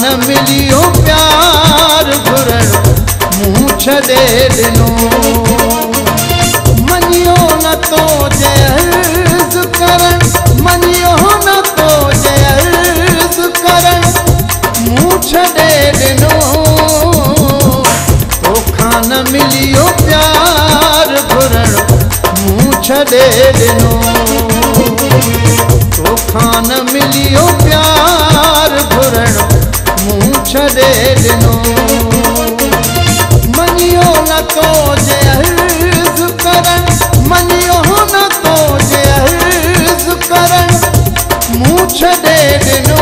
न मिलियो प्यार घुरण मुँह छॾे ॾिनो। मञियो न तो अर्ज़ करण, मञियो न तो अर्ज़ करण मुँह छॾे ॾिनो। तोखां न मिलियो प्यार घुरण मुँह छॾे ॾिनो। तोखां न मिलियो प्यार घुरण मुँह छॾे ॾिनो। मञियो न तो अर्ज़ करण, मञियो न तो अर्ज़ करण मुँह छॾे ॾिनो।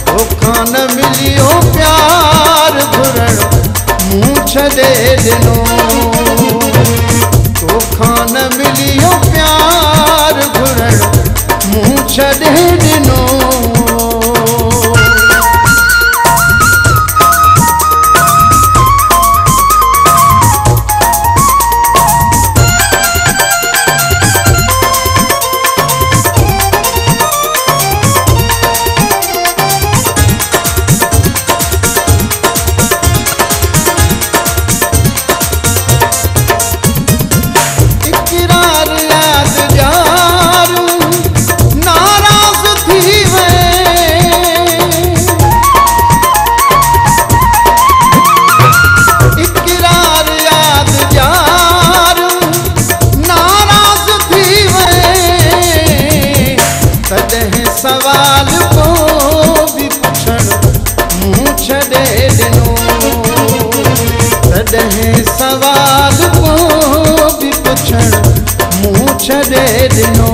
तोखां न मिलियो प्यार घुरण मुँह छॾे ॾिनो। तोखां न मिलियो प्यार घुरण मुँह छॾे ॾिनो। सवाल को भी पुछण मुँह छॾे ॾिनो। तॾहिं सवाल को भी पुछण मुँह छॾे ॾिनो।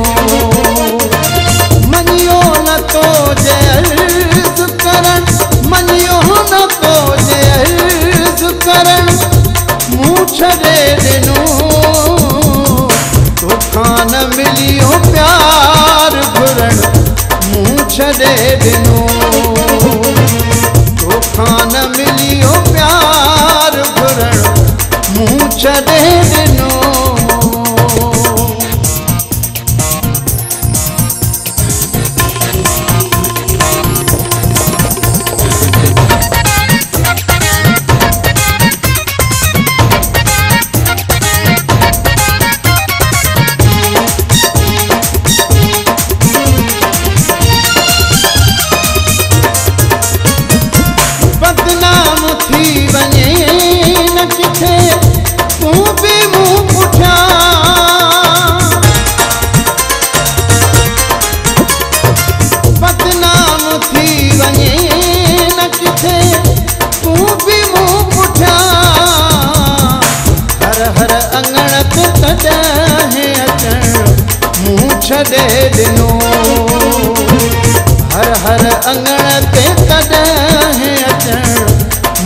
मञियो न तो अर्ज़ करण, मञियो न तो अर्ज़ करण मुँह छॾे ॾिनो। तोखां न मिलियो प्यार घुरण मुँह छॾे ॾिनो। तोखां न मिलियो प्यार घुरण मुँह छॾे ॾिनो। थी वञे न किथे तूं बि मूं पुठियां। बदनाम थी वञे न किथे तूं बि मूं पुठियां। हर हर अंगण ते तॾहिं अचण मुँह छॾे ॾिनो। हर हर अंगण ते तॾहिं अचण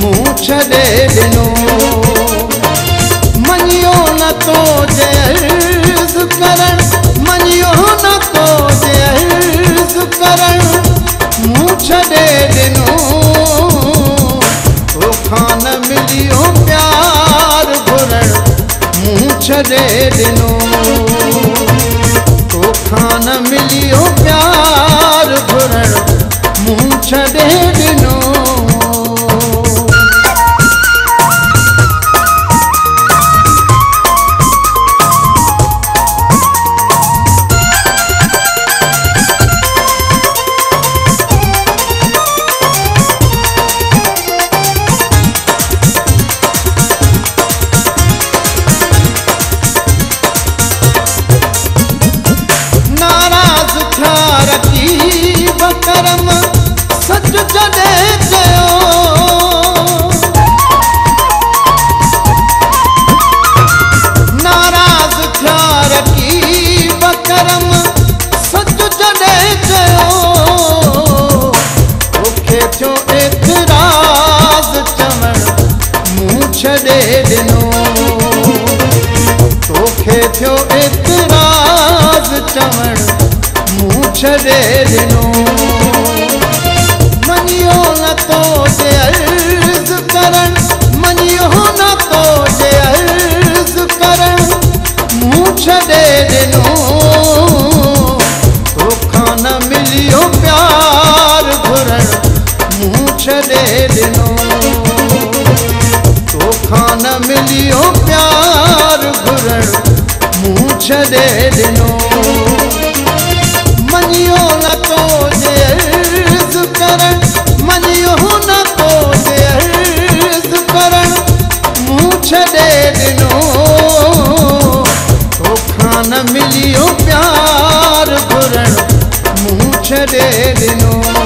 मुँह छॾे ॾिनो। मञियो न तो अर्ज़ करण, मञियो न तो अर्ज़ करण मुँह छॾे ॾिनो। तोखां न मिलियो प्यार घुरण मुँह छॾे ॾिनो। तोखां न मिलियो प्यार घुरण मुँह छॾे ॾिनो। करम सच जॾहिं चयो। नाराज़ थिया रकीब करम सच जॾहिं चयो। तोखे थियो एतिराज़ चवण मुँह छॾे ॾिनो। तोखे थियो एतिराज़ चवण मुँह छॾे ॾिनो। मञियो न तो अर्ज़ करण, मञियो न तो अर्ज़ करण मुँह छॾे ॾिनो। तोखां न मिलियो प्यार घुरण छॾे ॾिनो मञियो न को जे अर्ज़ करण मञियो न को जे अर्ज़ करण मूं छॾे ॾिनो तोखां न मिलियो प्यार घुरण मूं छॾे ॾिनो